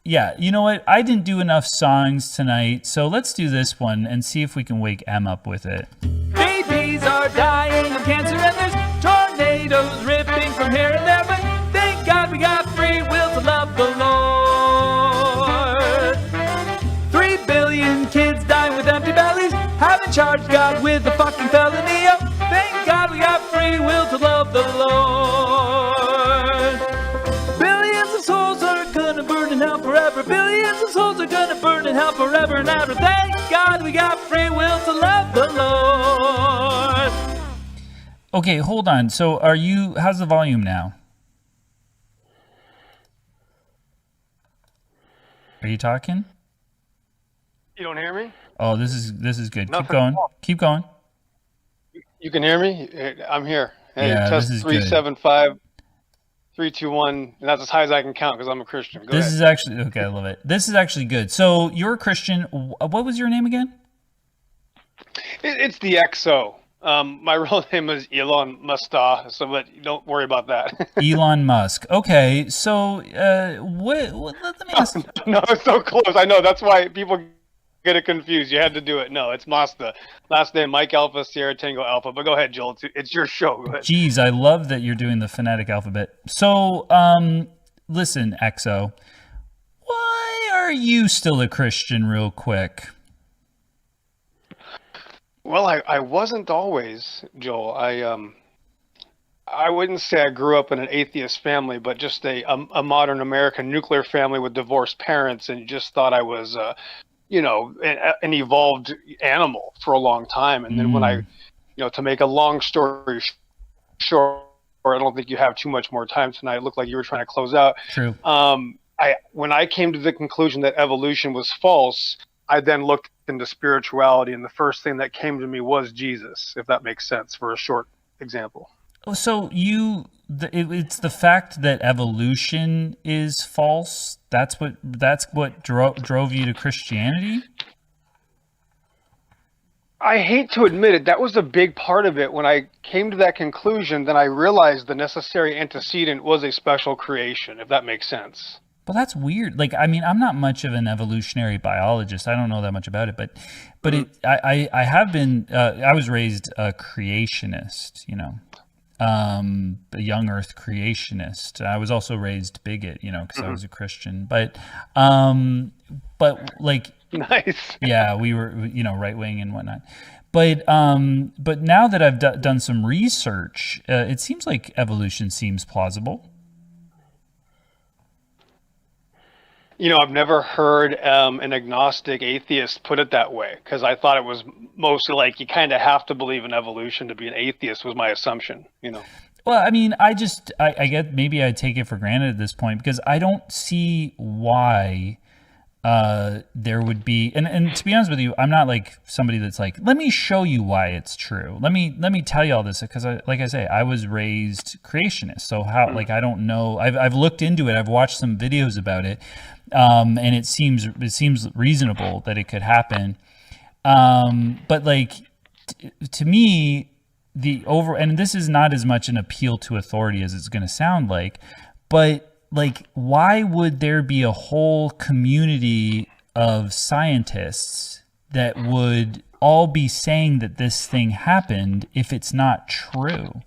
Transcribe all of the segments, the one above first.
Yeah, you know what? I didn't do enough songs tonight, so let's do this one and see if we can wake Em up with it. Babies are dying of cancer and there's tornadoes ripping from here and there, but thank God we got free will to love the Lord. 3 billion kids dying with empty bellies, haven't charged God with a fucking felony. Oh, thank God we got free will to love the Lord. Billions of souls are gonna burn in hell forever. Billions of souls are gonna burn in hell forever and ever. Thank God we got free will to love the Lord. Okay, hold on. So how's the volume now? Are you talking? You don't hear me? Oh, this is good. Nothing Keep going. at all. Keep going. You can hear me? I'm here. Hey, Yeah, test this is 375 321, and that's as high as I can count because I'm a Christian. Go This ahead. is actually okay. I love it. This is actually good. So you're a Christian. What was your name again? It's the XO. My real name is Elon Musta, so but don't worry about that. Elon Musk. Okay, so let me ask. No, it's so close. I know that's why people get it confused. You had to do it. No, it's Masta. Last name Mike Alpha Sierra Tango Alpha. But go ahead, Joel. It's your show. Go ahead. Geez, I love that you're doing the phonetic alphabet. So, listen, XO, why are you still a Christian? Real quick. Well, I wasn't always, Joel. I wouldn't say I grew up in an atheist family, but just a modern American nuclear family with divorced parents, and just thought I was, an evolved animal for a long time. And then when I, to make a long story short, I don't think you have too much more time tonight. It looked like you were trying to close out. True. When I came to the conclusion that evolution was false, I then looked into spirituality, and the first thing that came to me was Jesus, if that makes sense for a short example. So it's the fact that evolution is false. That's what drove you to Christianity. I hate to admit it, that was a big part of it. When I came to that conclusion, then I realized the necessary antecedent was a special creation, if that makes sense. Well, that's weird. Like, I mean, I'm not much of an evolutionary biologist. I don't know that much about it, but I have been. I was raised a creationist, a young Earth creationist. I was also raised bigot, because I was a Christian. But like, nice. Yeah, we were, right wing and whatnot. But now that I've done some research, it seems like evolution seems plausible. I've never heard an agnostic atheist put it that way, because I thought it was mostly like you kind of have to believe in evolution to be an atheist was my assumption, Well, I mean, I get, maybe I take it for granted at this point, because I don't see why there would be, and to be honest with you, I'm not like somebody that's like, let me show you why it's true. Let me tell you all this, because like I say, I was raised creationist. So how, like, I don't know. I've looked into it. I've watched some videos about it. And it seems reasonable that it could happen. But like, to me, and this is not as much an appeal to authority as it's going to sound like, but like, why would there be a whole community of scientists that would all be saying that this thing happened if it's not true?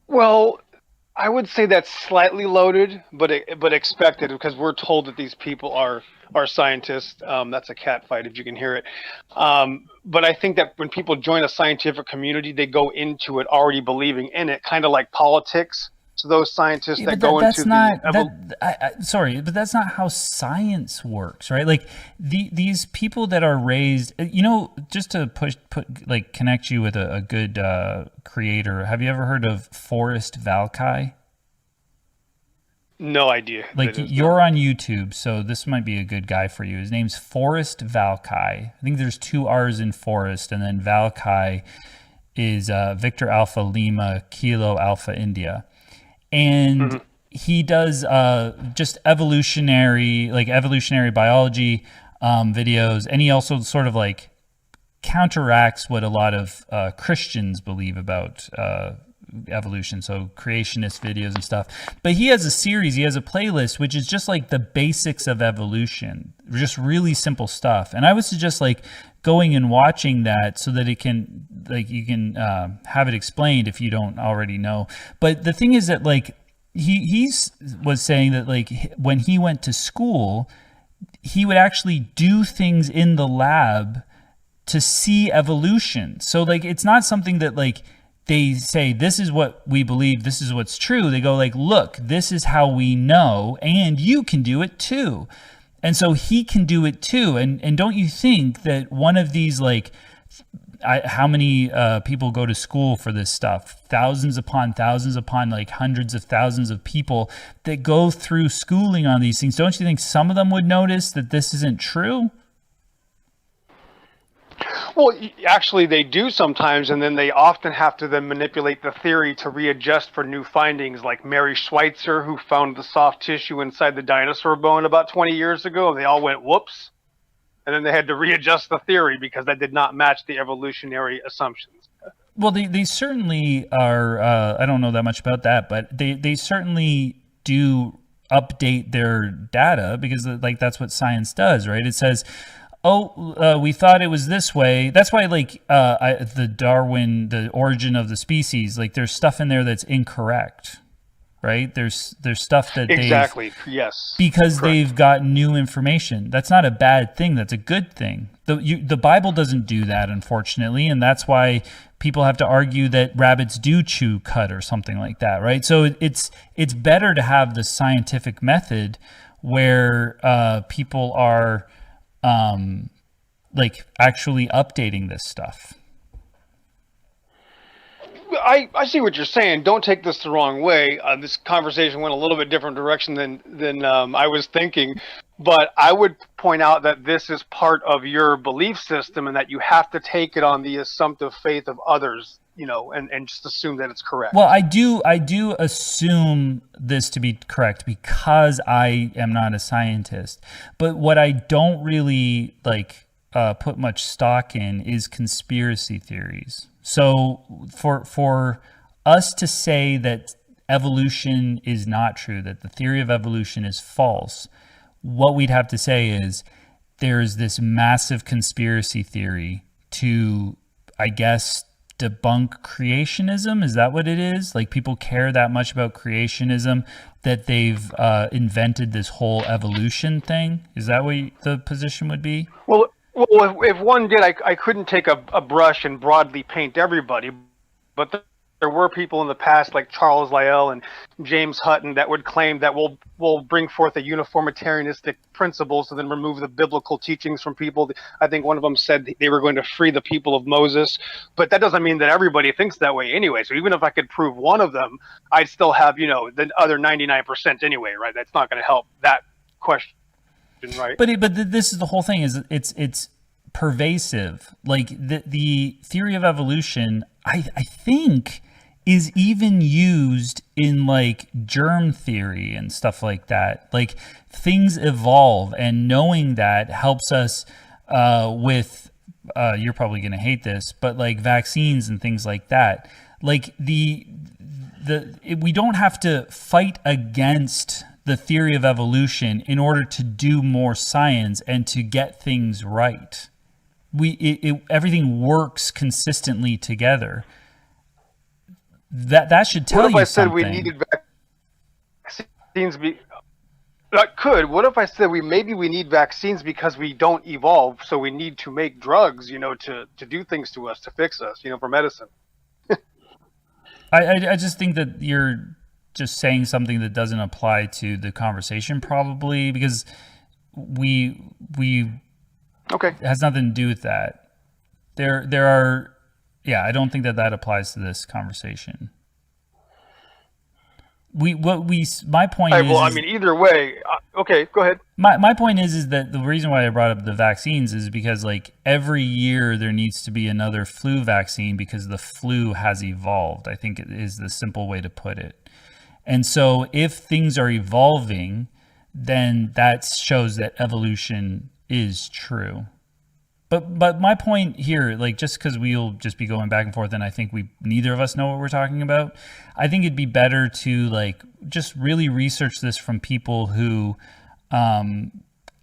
Well, I would say that's slightly loaded, but expected, because we're told that these people are scientists. That's a cat fight if you can hear it. But I think that when people join a scientific community, they go into it already believing in it, kind of like politics. So those scientists that go into sorry, but that's not how science works, right? Like these people that are raised, just to connect you with a good creator. Have you ever heard of Forrest Valkai? No idea. Like, you're on YouTube, so this might be a good guy for you. His name's Forrest Valkai. I think there's 2 R's in Forrest, and then Valkai is Victor Alpha Lima Kilo Alpha India. And he does just evolutionary biology videos, and he also sort of like counteracts what a lot of Christians believe about evolution, so creationist videos and stuff. But he has a series, he has a playlist, which is just like the basics of evolution, just really simple stuff. And I would suggest like going and watching that so that it can, like, you can have it explained if you don't already know. But the thing is that like he was saying that like when he went to school, he would actually do things in the lab to see evolution. So like it's not something that like they say this is what we believe, this is what's true. They go like, look, this is how we know, and you can do it too. And so he can do it too. And don't you think that one of these, like, how many people go to school for this stuff? Thousands upon like hundreds of thousands of people that go through schooling on these things. Don't you think some of them would notice that this isn't true? Well, actually, they do sometimes, and then they often have to then manipulate the theory to readjust for new findings, like Mary Schweitzer, who found the soft tissue inside the dinosaur bone about 20 years ago, and they all went, whoops. And then they had to readjust the theory because that did not match the evolutionary assumptions. Well, they certainly are. I don't know that much about that, but they certainly do update their data because like that's what science does, right? It says, oh, we thought it was this way. That's why like the Darwin, the origin of the species, like there's stuff in there that's incorrect. Right? There's stuff that exactly, yes, because correct. They've got new information. That's not a bad thing. That's a good thing. The Bible doesn't do that, unfortunately, and that's why people have to argue that rabbits do chew cud or something like that, right? So it's better to have the scientific method where people are like actually updating this stuff. I see what you're saying. Don't take this the wrong way. This conversation went a little bit different direction than I was thinking. But I would point out that this is part of your belief system and that you have to take it on the assumptive faith of others, you know, and just assume that it's correct. Well, I do assume this to be correct because I am not a scientist. But what I don't really like put much stock in is conspiracy theories. So for us to say that evolution is not true, that the theory of evolution is false, what we'd have to say is there's this massive conspiracy theory to, I guess, debunk creationism. Is that what it is? Like people care that much about creationism that they've invented this whole evolution thing? Is that what the position would be? Well, if one did, I couldn't take a brush and broadly paint everybody, but there were people in the past like Charles Lyell and James Hutton that would claim that we'll bring forth a uniformitarianistic principles and then remove the biblical teachings from people. I think one of them said they were going to free the people of Moses, but that doesn't mean that everybody thinks that way anyway. So even if I could prove one of them, I'd still have, you know, the other 99% anyway, right? That's not going to help that question. Right. But this is the whole thing, is it's pervasive. Like the theory of evolution, I think, is even used in like germ theory and stuff like that. Like things evolve, and knowing that helps us with you're probably going to hate this, but like vaccines and things like that. Like we don't have to fight against the theory of evolution in order to do more science and to get things right. Everything works consistently together. That should tell you something. What if I said we needed vaccines? What if I said we need vaccines because we don't evolve, so we need to make drugs, you know, to do things to us, to fix us, you know, for medicine? I just think that you're just saying something that doesn't apply to the conversation, probably, because we okay, it has nothing to do with that. There are, yeah, I don't think that applies to this conversation. My point is, well, I mean, either way, okay, go ahead. My point is that the reason why I brought up the vaccines is because like every year there needs to be another flu vaccine because the flu has evolved. I think it is the simple way to put it. And so if things are evolving, then that shows that evolution is true. But my point here, like, just because we'll just be going back and forth, and I think we neither of us know what we're talking about, I think it'd be better to like just really research this from people who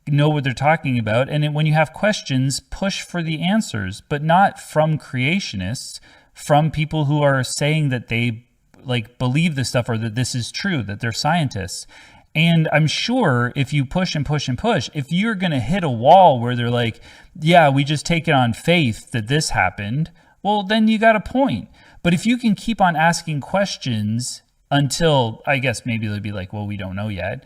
know what they're talking about. And when you have questions, push for the answers, but not from creationists, from people who are saying that they like believe this stuff or that this is true, that they're scientists. And I'm sure if you push and push and push, if you're going to hit a wall where they're like, yeah, we just take it on faith that this happened, well, then you got a point. But if you can keep on asking questions until, I guess maybe they'll be like, well, we don't know yet.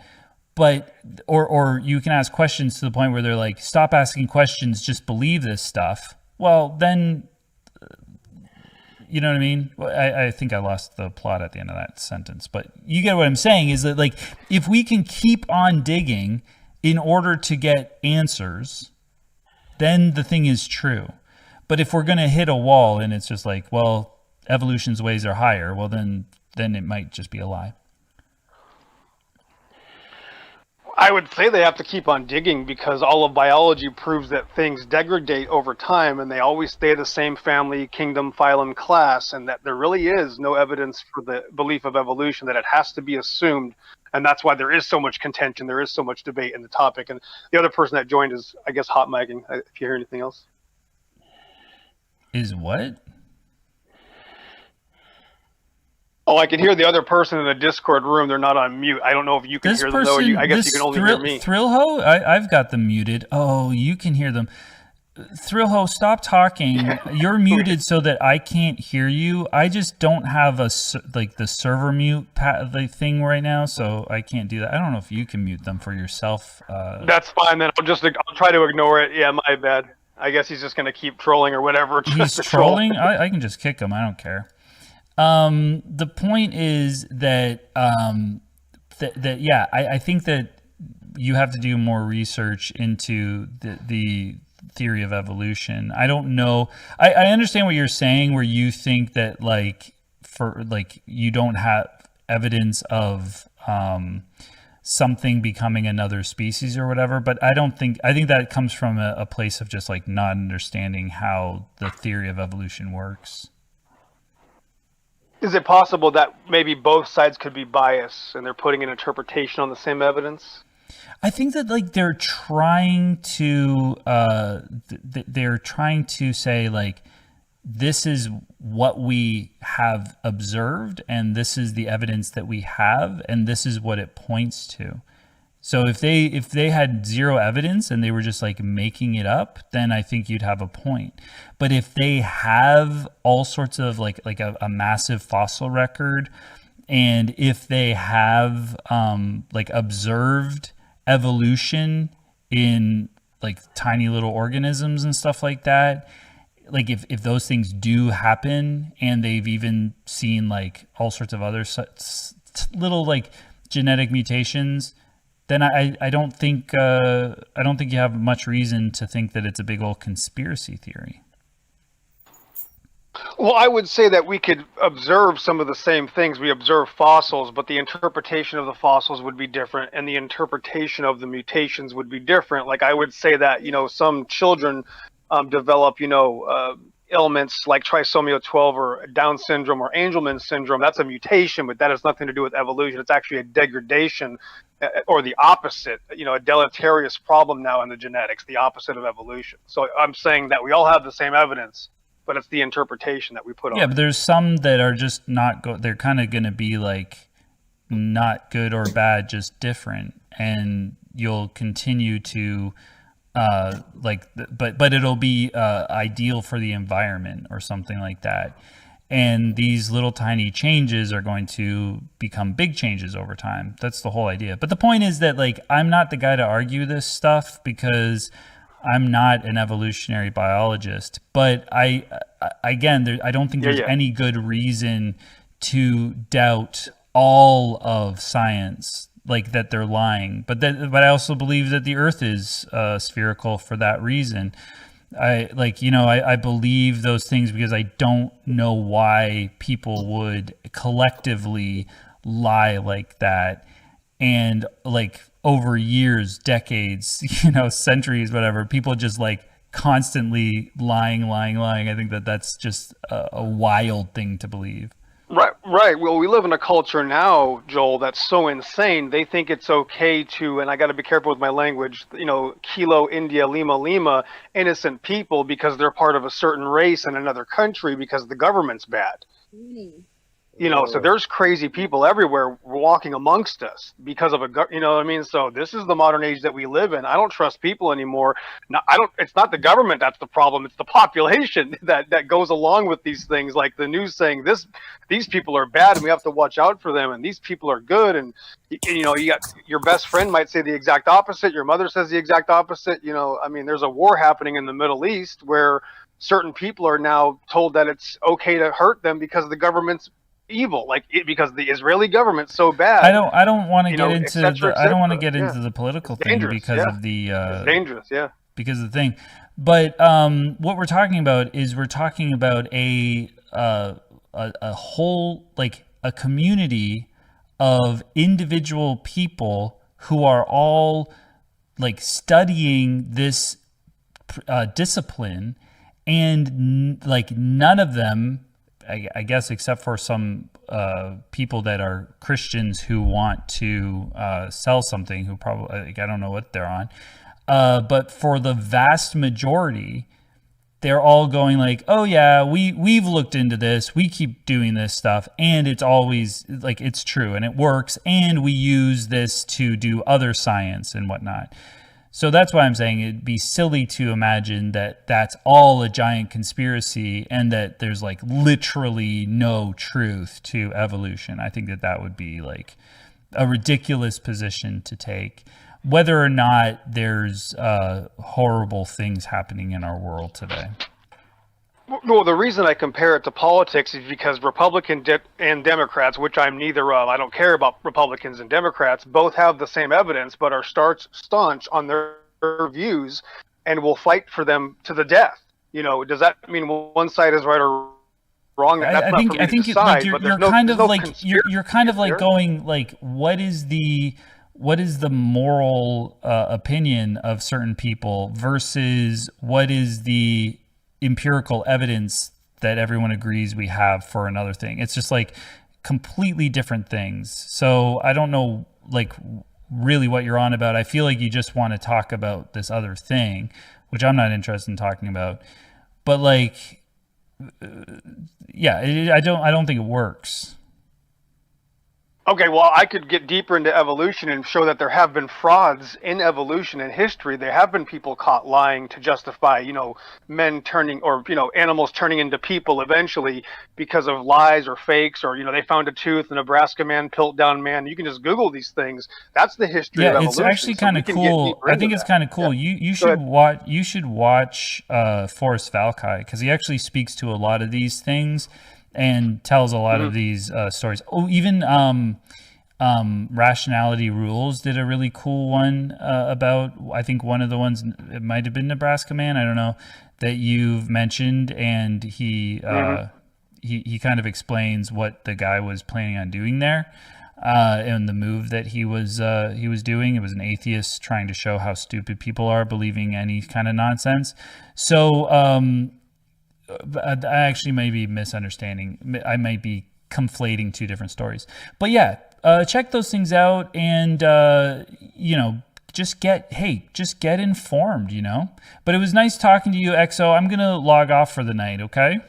But, or you can ask questions to the point where they're like, stop asking questions, just believe this stuff. Well, then, you know what I mean? I think I lost the plot at the end of that sentence, but you get what I'm saying is that like, if we can keep on digging in order to get answers, then the thing is true. But if we're going to hit a wall and it's just like, well, evolution's ways are higher, well, then it might just be a lie. I would say they have to keep on digging because all of biology proves that things degrade over time and they always stay the same family, kingdom, phylum, class, and that there really is no evidence for the belief of evolution, that it has to be assumed. And that's why there is so much contention, there is so much debate in the topic. And the other person that joined is, I guess, hot micing, if you hear anything else. Is what? Oh, I can hear the other person in the Discord room. They're not on mute. I don't know if you can hear them, though. I guess you can only hear me. Thrillho? I've got them muted. Oh, you can hear them. Thrillho, stop talking. You're muted so that I can't hear you. I just don't have the server mute thing right now, so I can't do that. I don't know if you can mute them for yourself. That's fine, then. I'll try to ignore it. Yeah, my bad. I guess he's just going to keep trolling or whatever. He's trolling? I can just kick him. I don't care. The point is that, yeah, I think that you have to do more research into the theory of evolution. I don't know. I understand what you're saying, where you think that you don't have evidence of, something becoming another species or whatever, but I think that comes from a place of just like not understanding how the theory of evolution works. Is it possible that maybe both sides could be biased and they're putting an interpretation on the same evidence? I think that like they're trying to say like, this is what we have observed and this is the evidence that we have and this is what it points to. So if they had zero evidence and they were just like making it up, then I think you'd have a point. But if they have all sorts of like a massive fossil record, and if they have like observed evolution in like tiny little organisms and stuff like that, like if those things do happen, and they've even seen like all sorts of other little like genetic mutations, then I don't think you have much reason to think that it's a big old conspiracy theory. Well, I would say that we could observe some of the same things. We observe fossils, but the interpretation of the fossils would be different, and the interpretation of the mutations would be different. Like I would say that, some children develop, ailments like trisomy 12 or Down syndrome or Angelman syndrome. That's a mutation, but that has nothing to do with evolution. It's actually a degradation, or the opposite, a deleterious problem now in the genetics, the opposite of evolution. So I'm saying that we all have the same evidence, but it's the interpretation that we put on. Yeah, but there's some that are just not they're kind of going to be like not good or bad, just different, and you'll continue to but it'll be ideal for the environment or something like that. And these little tiny changes are going to become big changes over time. That's the whole idea. But the point is that like I'm not the guy to argue this stuff because I'm not an evolutionary biologist. But I don't think there's any good reason to doubt all of science, like that they're lying. But I also believe that the Earth is spherical for that reason. I believe those things because I don't know why people would collectively lie like that. And like over years, decades, centuries, whatever, people just like constantly lying. I think that's just a wild thing to believe. Right, right. Well, we live in a culture now, Joel, that's so insane. They think it's okay to, and I got to be careful with my language, Kilo, India, Lima, Lima, innocent people because they're part of a certain race in another country because the government's bad. So there's crazy people everywhere walking amongst us because of you know what I mean? So this is the modern age that we live in. I don't trust people anymore. No, it's not the government that's the problem. It's the population that goes along with these things, like the news saying these people are bad and we have to watch out for them, and these people are good. And you got your best friend might say the exact opposite. Your mother says the exact opposite. There's a war happening in the Middle East where certain people are now told that it's okay to hurt them because the government's evil, because the Israeli government's so bad. I don't want to get into I don't want to get into yeah. the political thing because of the it's dangerous, yeah. Because of the thing. But what we're talking about is a whole, like, a community of individual people who are all like studying this discipline, and like none of them, I guess, except for some people that are Christians who want to sell something, who probably, I don't know what they're on, but for the vast majority, they're all going like, oh yeah, we've looked into this, we keep doing this stuff, and it's always like, it's true and it works, and we use this to do other science and whatnot. So that's why I'm saying it'd be silly to imagine that that's all a giant conspiracy and that there's like literally no truth to evolution. I think that would be like a ridiculous position to take, whether or not there's horrible things happening in our world today. Well, the reason I compare it to politics is because Republican and Democrats, which I'm neither of, I don't care about Republicans and Democrats, both have the same evidence, but are staunch on their views and will fight for them to the death. Does that mean one side is right or wrong? That's I think decide, you're kind of like going like, what is the moral opinion of certain people versus what is the empirical evidence that everyone agrees we have for another thing. It's just like completely different things. So I don't know like really what you're on about. I feel like you just want to talk about this other thing, which I'm not interested in talking about. But like, I don't think it works. Okay, well, I could get deeper into evolution and show that there have been frauds in evolution and history. There have been people caught lying to justify, men turning, or, animals turning into people eventually because of lies or fakes, or, they found a tooth, a Nebraska man, Piltdown man. You can just Google these things. That's the history of evolution. Yeah, it's actually kind of cool. I think it's kind of cool. Yeah. You should watch Forrest Valkai, because he actually speaks to a lot of these things and tells a lot of these stories. Oh, even Rationality Rules did a really cool one about, I think one of the ones, it might have been Nebraska Man, I don't know, that you've mentioned, and he kind of explains what the guy was planning on doing there, and the move that he was doing. It was an atheist trying to show how stupid people are believing any kind of nonsense. So I actually may be misunderstanding. I might be conflating two different stories. But yeah, check those things out, and just get informed. But it was nice talking to you, XO. I'm gonna log off for the night. Okay.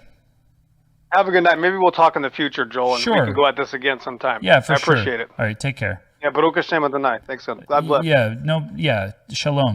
Have a good night. Maybe we'll talk in the future, Joel, and sure. we can go at this again sometime. Yeah, for sure. I appreciate it. All right, take care. Yeah, Baruch Hashem Adonai. Thanks, God bless. Yeah, shalom.